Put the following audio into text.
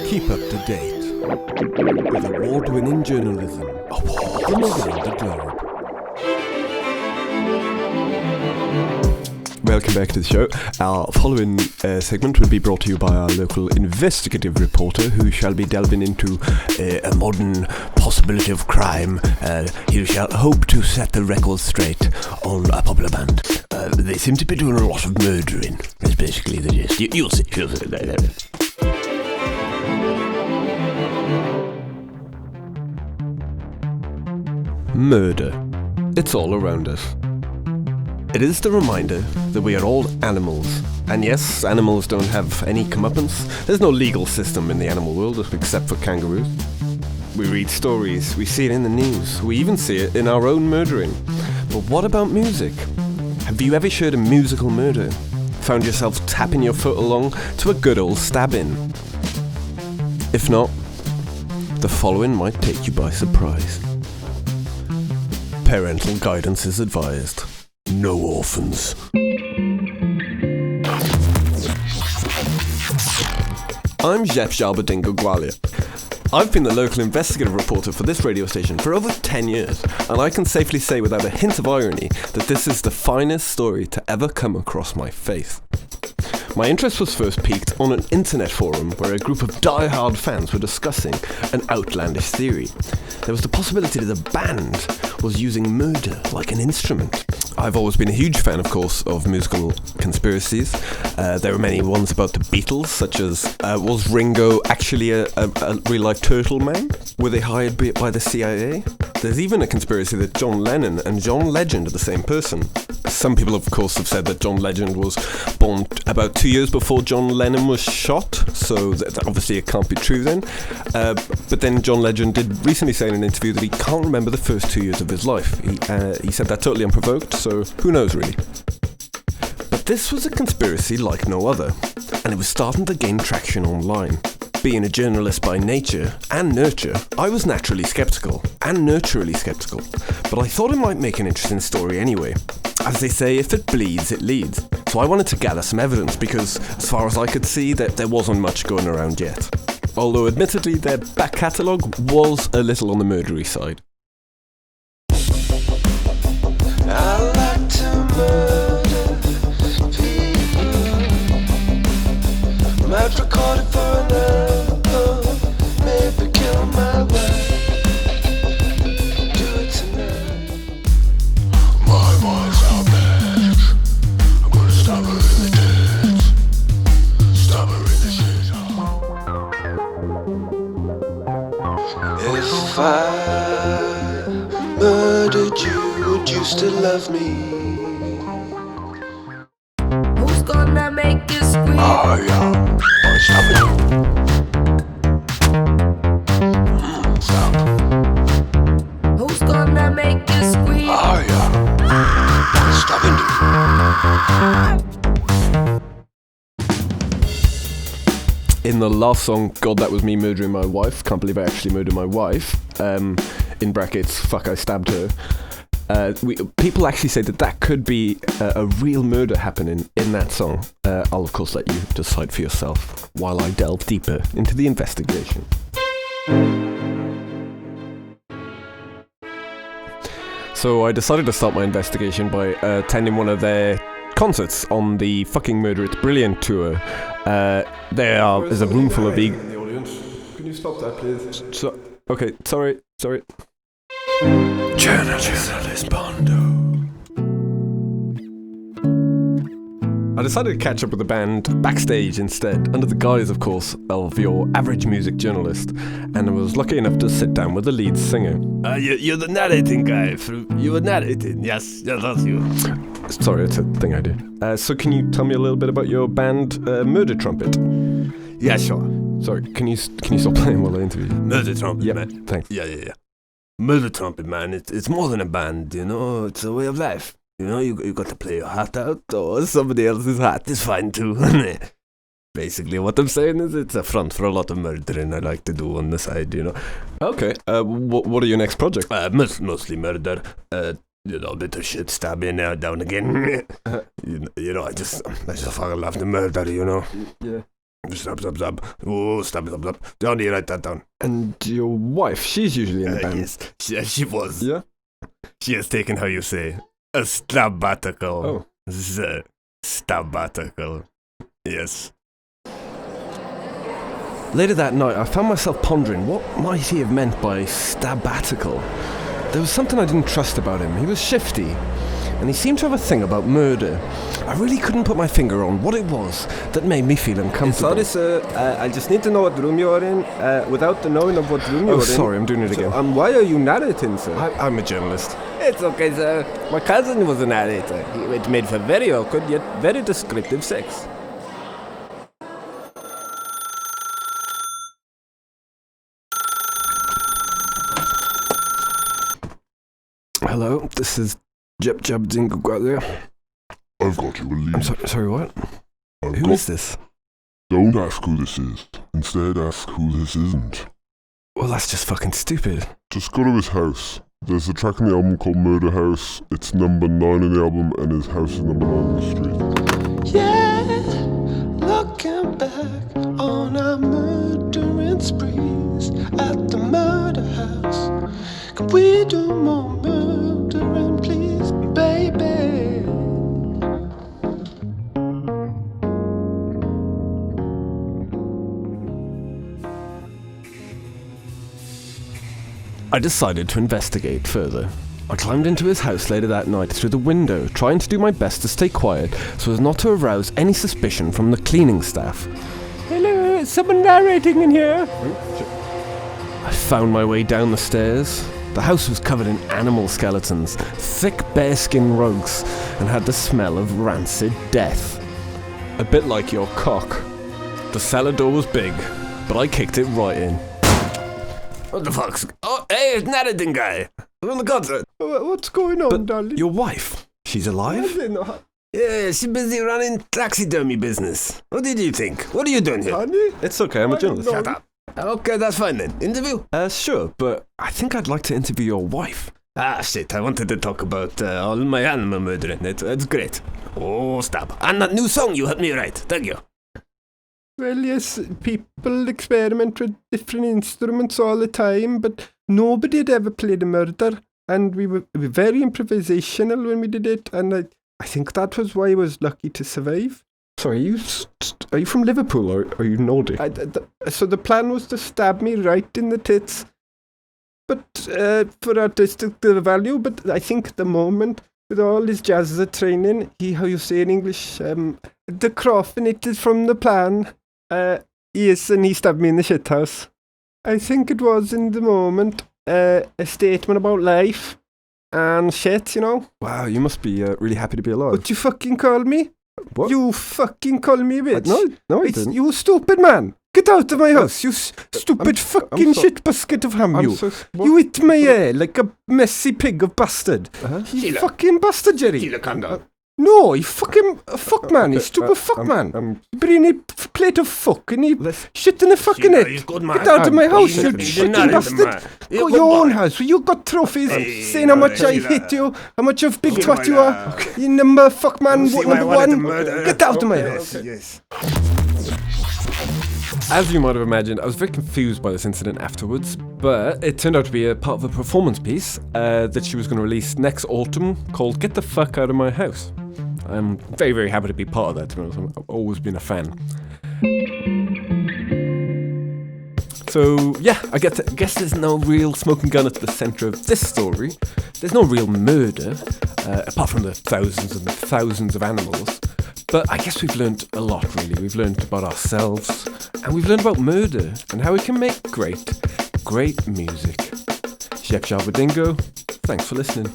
Keep up to date with award-winning journalism from around the globe. Welcome back to the show. Our following segment will be brought to you by our local investigative reporter who shall be delving into a modern possibility of crime. He shall hope to set the record straight on a popular band. They seem to be doing a lot of murdering. That's basically the gist. You'll see. Murder. It's all around us. It is the reminder that we are all animals. And yes, animals don't have any comeuppance. There's no legal system in the animal world except for kangaroos. We read stories, we see it in the news, we even see it in our own murdering. But what about music? Have you ever heard a musical murder? Found yourself tapping your foot along to a good old stabbing? If not, the following might take you by surprise. Parental guidance is advised. No orphans. I'm Jeff Jarbadingo Gwalia. I've been the local investigative reporter for this radio station for over 10 years, and I can safely say without a hint of irony that this is the finest story to ever come across my face. My interest was first piqued on an internet forum where a group of die-hard fans were discussing an outlandish theory. There was the possibility that a band was using murder like an instrument. I've always been a huge fan, of course, of musical conspiracies. There are many ones about the Beatles, such as, was Ringo actually a real-life turtle man? Were they hired by the CIA? There's even a conspiracy that John Lennon and John Legend are the same person. Some people, of course, have said that John Legend was born about 2 years before John Lennon was shot, so obviously it can't be true then. But then John Legend did recently say in an interview that he can't remember the first 2 years of his life. He said that totally unprovoked, so who knows really. But this was a conspiracy like no other, and it was starting to gain traction online. Being a journalist by nature and nurture, I was naturally sceptical and nurturally sceptical, but I thought it might make an interesting story anyway. As they say, if it bleeds, it leads. So I wanted to gather some evidence because, as far as I could see, that there wasn't much going around yet. Although, admittedly, their back catalogue was a little on the murdery side. I like to murder people. Might record it for an album. Maybe kill my wife. Do it tonight. My wife's out there. I'm gonna stab her in the tits. Stab her in the shit. If I murdered you, would you still love me? Who's gonna make you scream? Oh yeah, I'm stopping you. Stop. Who's gonna make you scream? Oh yeah, I'm stopping you. In the last song, God, That Was Me Murdering My Wife, can't believe I actually murdered my wife, in brackets, fuck, I stabbed her. People actually say that could be a real murder happening in that song. I'll of course let you decide for yourself while I delve deeper into the investigation. So I decided to start my investigation by attending one of their concerts on the Fucking Murder It's Brilliant tour. There's a room full of in the audience. Can you stop that, please? Okay, sorry. Journalist Bondo. I decided to catch up with the band backstage instead, under the guise, of course, of your average music journalist, and I was lucky enough to sit down with the lead singer. You're the narrating guy. You were narrating, yes, that's you. Sorry, it's a thing I do. So can you tell me a little bit about your band, Murder Trumpet? Yeah, sure. Sorry, can you stop playing while I interview you? Murder Trumpet, man. Thanks. Yeah. Murder Trumpet, man, it's more than a band, you know, it's a way of life. You know, you got to play your heart out, or somebody else's heart is fine too. Basically, what I'm saying is it's a front for a lot of murdering I like to do on the side, you know. Okay, what are your next projects? Mostly murder, a bit of shit stabbing down again. You know, I just fucking love the murder, you know. Yeah. Stop. Oh, stop. Don't you write that down. And your wife, she's usually in the band. Yes, she was. Yeah? She has taken, how you say, a sabbatical. Oh. The sabbatical. Yes. Later that night, I found myself pondering what might he have meant by sabbatical. There was something I didn't trust about him. He was shifty, and he seemed to have a thing about murder. I really couldn't put my finger on what it was that made me feel uncomfortable. Sorry, sir. I just need to know what room you're in. Without the knowing of what room you're in. Oh, sorry, I'm doing it again. Why are you narrating, sir? I'm a journalist. It's okay, sir. My cousin was a narrator. It made for very awkward yet very descriptive sex. Hello, this is Jeb Dingle Gwalia. I've got you a lead. I'm sorry, what? Who is this? Don't ask who this is. Instead, ask who this isn't. Well, that's just fucking stupid. Just go to his house. There's a track in the album called Murder House. It's number 9 in the album, and his house is number 9 on the street. Yeah, looking back on our murdering sprees at the murder house. Can we do more murdering, please, baby? I decided to investigate further. I climbed into his house later that night through the window, trying to do my best to stay quiet so as not to arouse any suspicion from the cleaning staff. Hello, is someone narrating in here? I found my way down the stairs. The house was covered in animal skeletons, thick bearskin rugs, and had the smell of rancid death. A bit like your cock. The cellar door was big, but I kicked it right in. What the fuck's... Oh, hey, it's narrating guy. From the concert. What's going on, But darling? your wife, she's alive? Yeah, she's busy running taxidermy business. What did you think? What are you doing here? Honey? It's okay, I'm a journalist. Shut up. Okay, that's fine then. Interview? Sure, but I think I'd like to interview your wife. Ah, shit, I wanted to talk about all my animal murdering. It's great. Oh, stop. And that new song you helped me write. Thank you. Well, yes, people experiment with different instruments all the time, but nobody had ever played a murder, and we were very improvisational when we did it, and I think that was why I was lucky to survive. Sorry, are you from Liverpool or are you Nordic? So the plan was to stab me right in the tits, but for artistic value, but I think at the moment, with all his jazz training, how you say in English, the croffinated from the plan. Yes, and he stabbed me in the shithouse. I think it was in the moment a statement about life and shit, you know. Wow, you must be really happy to be alive. What you fucking call me? What? You fucking call me a bitch? No, I didn't. You stupid man. Get out of my house, you stupid fucking shit basket of ham, you. You eat my hair like a messy pig of bastard. You fucking bastard, Jerry. Calm down. No, you fucking fuck man, you stupid fuck man. Bring a plate of fuck and you shit in the fucking head. Get out of my house, you fucking bastard. Go your own house, you got trophies saying how much I hate you, how much of big twat you are. You number fuck man, number one. Get out of my house. Yes. As you might have imagined, I was very confused by this incident afterwards, but it turned out to be a part of a performance piece that she was going to release next autumn called Get the Fuck Out of My House. I'm very, very happy to be part of that, to be honest. I've always been a fan. So, yeah, I guess there's no real smoking gun at the centre of this story. There's no real murder, apart from the thousands and thousands of animals. But I guess we've learned a lot, really. We've learned about ourselves, and we've learned about murder, and how we can make great music. Chef Jabba Dingo, thanks for listening.